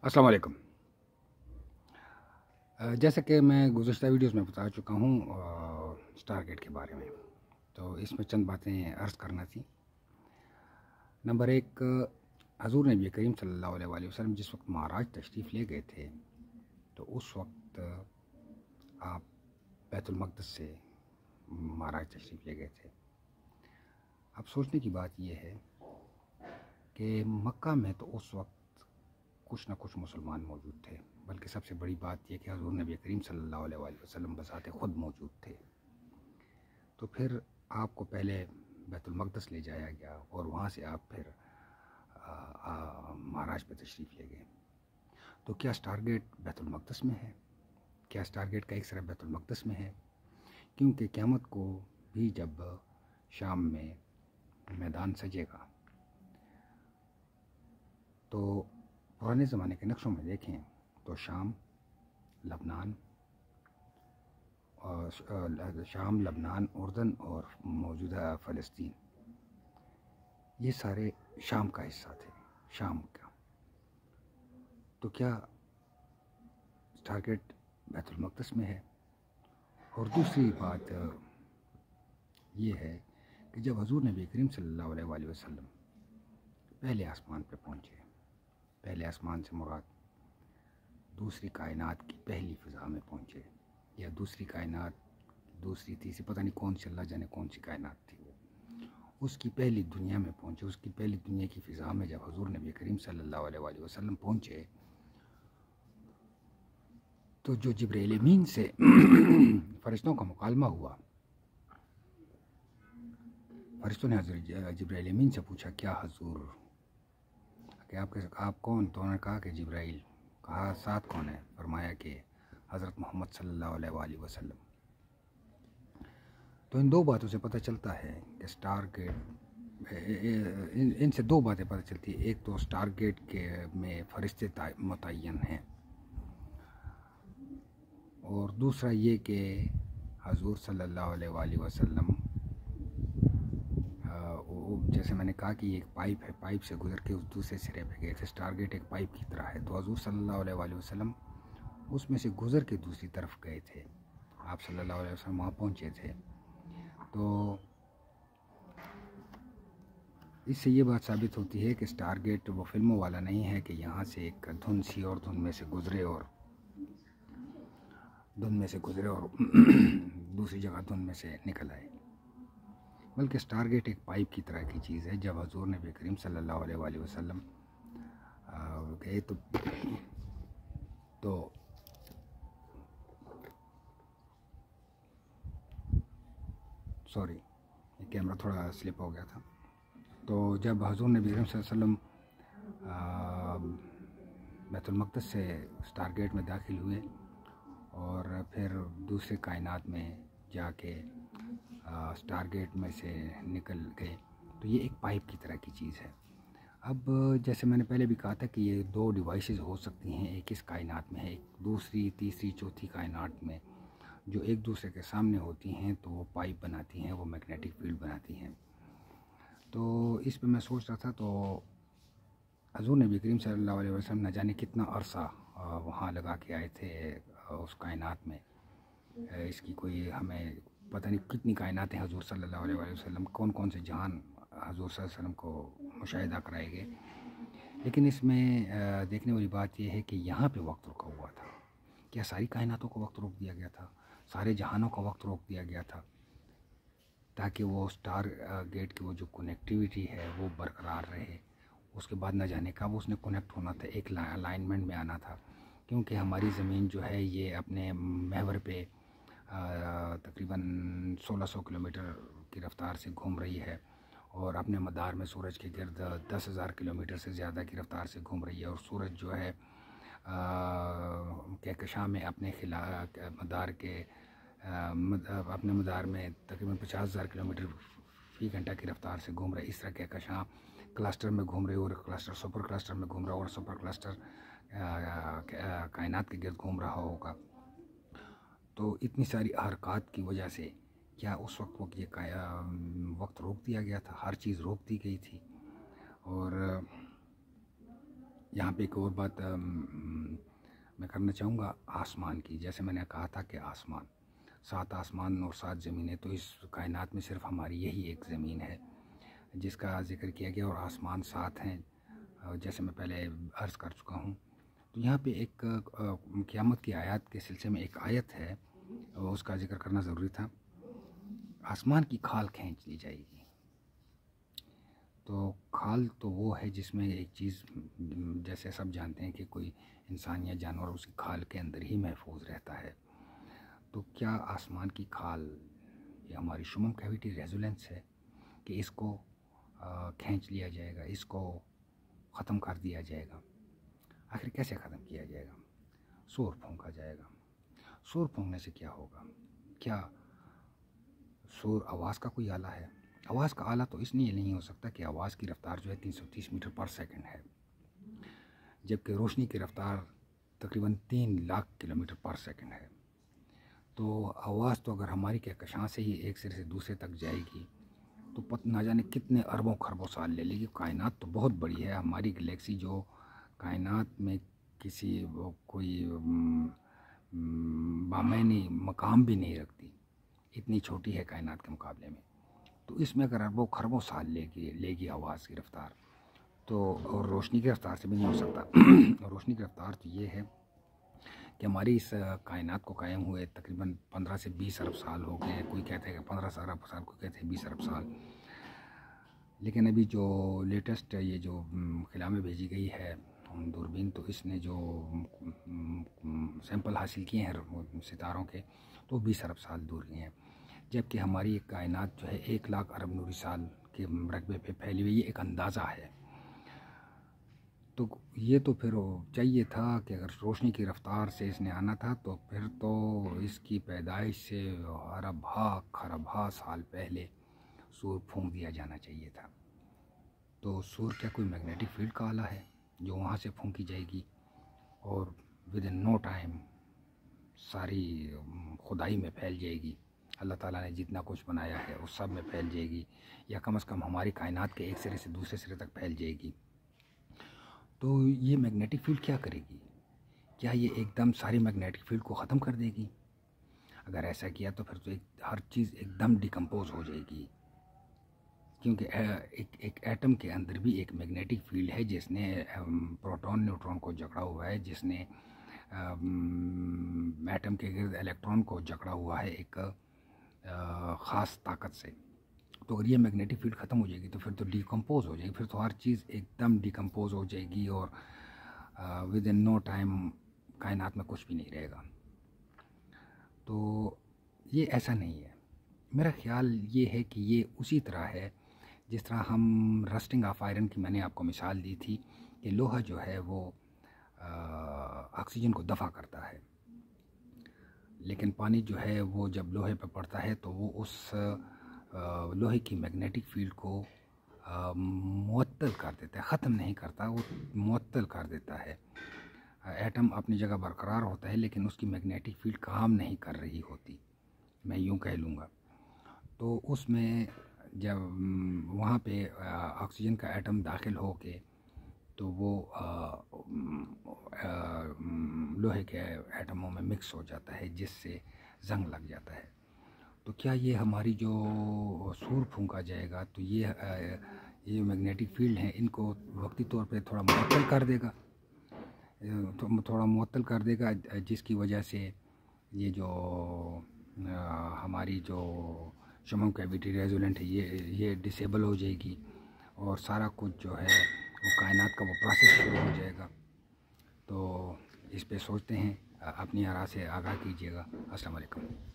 अस्सलाम वालेकुम। जैसा कि मैं गुज़श्ता वीडियोस में बता चुका हूँ स्टारगेट के बारे में, तो इसमें चंद बातें अर्ज़ करना थी। नंबर एक, हज़ूर नबी करीम सल्लल्लाहु अलैहि वसल्लम जिस वक्त महाराज तशरीफ़ ले गए थे, तो उस वक्त आप बैतुल मक़दस से महाराज तशरीफ़ ले गए थे। अब सोचने की बात यह है कि मक्का में तो उस वक्त कुछ न कुछ मुसलमान मौजूद थे, बल्कि सबसे बड़ी बात यह कि हज़ूर नबी करीम सल्लल्लाहु अलैहि वसल्लम बज़ाते ख़ुद मौजूद थे। तो फिर आपको पहले बैतुल मक़दस ले जाया गया और वहाँ से आप फिर महाराज पे तशरीफ़ ले गए। तो क्या स्टारगेट बैतुल मक़दस में है? क्या स्टारगेट का एक सिरा बैतुल मक़दस में है? क्योंकि क़यामत को भी जब शाम में मैदान सजेगा, तो पुराने ज़माने के नक्शों में देखें तो शाम, लबनान, उर्दन और मौजूदा फ़लस्तीन, ये सारे शाम का हिस्सा थे, शाम का। तो क्या टारगेट बैतुल मक़दस में है? और दूसरी बात ये है कि जब हज़ूर नबी करीम सल्लल्लाहु अलैहि वसल्लम पहले आसमान पे पहुँचे, पहले आसमान से मुराद दूसरी कायनात की पहली फ़िज़ा में पहुँचे, या दूसरी कायनात, दूसरी तीसरी, पता नहीं कौन सी, अल्लाह जाने कौन सी कायनात थी वो, उसकी पहली दुनिया में पहुँचे। उसकी पहली दुनिया की फ़िज़ा में जब हज़ूर नबी करीम सल्लल्लाहु अलैहि वसल्लम पहुँचे, तो जो जिब्राइल अमीन से फ़रिश्तों का मुकालमा हुआ, फ़रिश्तों ने हज़रत जिब्राइल अमीन से पूछा, क्या हज़ूर, कि आप कौन? तो उन्होंने कहा कि जिब्राइल। कहा साथ कौन है? फरमाया कि हज़रत मोहम्मद सल्लल्लाहु अलैहि वसल्लम। तो इन दो बातों से पता चलता है कि स्टारगेट, इनसे दो बातें पता चलती है। एक तो स्टारगेट के में फ़रिश्ते मुतय्यन हैं, और दूसरा ये कि हज़ूर सल्लल्लाहु अलैहि वसल्लम, जैसे मैंने कहा कि एक पाइप है, पाइप से गुज़र के उस दूसरे सिरे पे गए थे। स्टारगेट एक पाइप की तरह है, तो हज़ूर सल्लल्लाहु अलैहि वसल्लम उसमें से गुज़र के दूसरी तरफ गए थे। आप सल्लल्लाहु अलैहि वसल्लम वहाँ पहुँचे थे। तो इससे ये बात साबित होती है कि स्टारगेट वो फिल्मों वाला नहीं है कि यहाँ से एक धुन सी और धुन में से गुज़रे और दूसरी जगह धुन में से निकल आए, बल्कि स्टारगेट एक पाइप की तरह की चीज़ है। जब हज़ूर नबी करीम सल्लल्लाहु अलैहि वसल्लम गए तो सॉरी, ये कैमरा थोड़ा स्लिप हो गया था। तो जब हज़ूर नबी करीम सल्लल्लाहु अलैहि वसल्लम बैतुल मक़दस से स्टारगेट में दाखिल हुए और फिर दूसरे कायनात में जाके स्टारगेट में से निकल गए, तो ये एक पाइप की तरह की चीज़ है। अब जैसे मैंने पहले भी कहा था कि ये दो डिवाइसेस हो सकती हैं, एक इस कायनात में है, एक दूसरी, तीसरी, चौथी कायनात में, जो एक दूसरे के सामने होती हैं, तो वो पाइप बनाती हैं, वो मैग्नेटिक फील्ड बनाती हैं। तो इस पर मैं सोच रहा था, तो हज़ूर नबी करीम सल्लल्लाहु अलैहि वसल्लम न जाने कितना अरसा वहाँ लगा के आए थे उस कायनात में। इसकी कोई हमें पता नहीं कितनी कायनातें हज़ूर सल्लल्लाहु अलैहि वसल्लम, कौन कौन से जहान हज़ूर सल्लल्लाहु अलैहि वसल्लम को मुशाहिदा कराए गए। लेकिन इसमें देखने वाली बात यह है कि यहाँ पे वक्त रुका हुआ था। क्या सारी कायनातों को वक्त रोक दिया गया था? सारे जहानों का वक्त रोक दिया गया था ताकि वो स्टार गेट की वो जो कनेक्टिविटी है वो बरकरार रहे। उसके बाद न जाने कब उसने कनेक्ट होना था, एक अलाइनमेंट में आना था, क्योंकि हमारी ज़मीन जो है ये अपने महवर पे तकरीबन 1600 किलोमीटर की रफ़्तार से घूम रही है, और अपने मदार में सूरज के गिर्द 10,000 किलोमीटर से ज़्यादा की रफ़्तार से घूम रही है। और सूरज जो है कहकशां में अपने मदार के अपने मदार में तकरीबन 50,000 किलोमीटर फ़ी घंटा की रफ़्तार से घूम रहा है। इस तरह कहकशां क्लस्टर में घूम रही है, और क्लस्टर सुपर क्लस्टर में घूम रहा है, और सुपर क्लस्टर कायनात के गिर्द घूम रहा होगा। तो इतनी सारी हरकत की वजह से क्या उस वक्त ये वक्त रोक दिया गया था? हर चीज़ रोक दी गई थी। और यहाँ पे एक और बात मैं करना चाहूँगा आसमान की। जैसे मैंने कहा था कि आसमान, 7 आसमान और 7 ज़मीनें, तो इस कायनात में सिर्फ हमारी यही एक ज़मीन है जिसका ज़िक्र किया गया, और आसमान 7 हैं जैसे मैं पहले अर्ज़ कर चुका हूँ। तो यहाँ पे एक क़यामत की आयत के सिलसिले में एक आयत है, उसका ज़िक्र करना ज़रूरी था। आसमान की खाल खींच ली जाएगी। तो खाल तो वो है जिसमें एक चीज़, जैसे सब जानते हैं कि कोई इंसान या जानवर उसकी खाल के अंदर ही महफूज रहता है। तो क्या आसमान की खाल ये हमारी शुमम कैविटी रेजोनेंस है कि इसको खींच लिया जाएगा, इसको ख़त्म कर दिया जाएगा? आखिर कैसे ख़त्म किया जाएगा? शोर फूंका जाएगा। शोर फूंकने से क्या होगा? क्या शोर आवाज़ का कोई आला है? आवाज़ का आला तो इसलिए नहीं हो सकता कि आवाज़ की रफ़्तार जो है 330 मीटर पर सेकंड है, जबकि रोशनी की रफ़्तार तकरीबन 3 लाख किलोमीटर पर सेकंड है। तो आवाज़ तो अगर हमारी कहकशां से ही एक सिरे से दूसरे तक जाएगी तो ना जाने कितने अरबों खरबों साल ले लेगी। कायनात तो बहुत बड़ी है। हमारी गैलेक्सी जो कायनात में किसी कोई बामैनी मकाम भी नहीं रखती, इतनी छोटी है कायनात के मुकाबले में। तो इसमें अगर अरबों खरबों साल लेगी आवाज़ की रफ़्तार, तो और रोशनी की रफ़्तार से भी नहीं हो सकता। रोशनी की रफ़्तार तो ये है कि हमारी इस कायनात को कायम हुए तकरीबन 15 से 20 अरब साल हो गए। कोई कहते हैं कि 15 अरब साल, कोई कहते हैं 20 अरब साल। लेकिन अभी जो लेटेस्ट ये जो खिला में भेजी गई है दूरबीन, तो इसने जो सैंपल हासिल किए हैं सितारों के, तो 20 अरब साल दूर के हैं। जबकि हमारी कायनात जो है 1 लाख अरब नूरी साल के रकबे पे फैली हुई, ये एक अंदाज़ा है। तो ये तो फिर चाहिए था कि अगर रोशनी की रफ़्तार से इसने आना था तो फिर तो इसकी पैदाइश से अरबा खरबा साल पहले सूर फूंक दिया जाना चाहिए था। तो सूर क्या कोई मैग्नेटिक फील्ड का आला है जो वहाँ से फूंकी जाएगी और विद इन नो टाइम सारी खुदाई में फैल जाएगी? अल्लाह ताला ने जितना कुछ बनाया है उस सब में फैल जाएगी, या कम से कम हमारी कायनात के एक सिरे से दूसरे सिरे तक फैल जाएगी। तो ये मैग्नेटिक फील्ड क्या करेगी? क्या ये एकदम सारी मैग्नेटिक फील्ड को ख़त्म कर देगी? अगर ऐसा किया तो फिर तो हर चीज़ एकदम डिकम्पोज हो जाएगी, क्योंकि एक एटम के अंदर भी एक मैग्नेटिक फील्ड है जिसने प्रोटॉन न्यूट्रॉन को जकड़ा हुआ है, जिसने एटम के गिर्द इलेक्ट्रॉन को जकड़ा हुआ है एक ख़ास ताकत से। तो अगर ये मैग्नेटिक फील्ड ख़त्म हो जाएगी तो फिर तो डिकम्पोज हो जाएगी, फिर तो हर चीज़ एकदम डिकम्पोज हो जाएगी और विद इन नो टाइम कायनात में कुछ भी नहीं रहेगा। तो ये ऐसा नहीं है। मेरा ख्याल ये है कि ये उसी तरह है जिस तरह हम रस्टिंग ऑफ आयरन की मैंने आपको मिसाल दी थी कि लोहा जो है वो ऑक्सीजन को दफ़ा करता है, लेकिन पानी जो है वो जब लोहे पर पड़ता है तो वो उस लोहे की मैग्नेटिक फील्ड को मुअत्तल कर देता है, ख़त्म नहीं करता, वो मुअत्तल कर देता है। एटम अपनी जगह बरकरार होता है लेकिन उसकी मैग्नेटिक फील्ड काम नहीं कर रही होती, मैं यूँ कह लूँगा। तो उसमें जब वहाँ पे ऑक्सीजन का एटम दाखिल हो के तो वो लोहे के एटमों में मिक्स हो जाता है, जिससे जंग लग जाता है। तो क्या ये हमारी जो सूर फूंका जाएगा तो ये मैग्नेटिक फील्ड हैं, इनको वक्ती तौर पे थोड़ा मुअत्तल कर देगा, जिसकी वजह से ये जो हमारी जो शुमम कैविटी रेजोनेंट है ये डिसेबल हो जाएगी और सारा कुछ जो है वो कायनात का वो प्रोसेस शुरू हो जाएगा। तो इस पे सोचते हैं, अपनी आरा से आगाह कीजिएगा। अस्सलाम वालेकुम।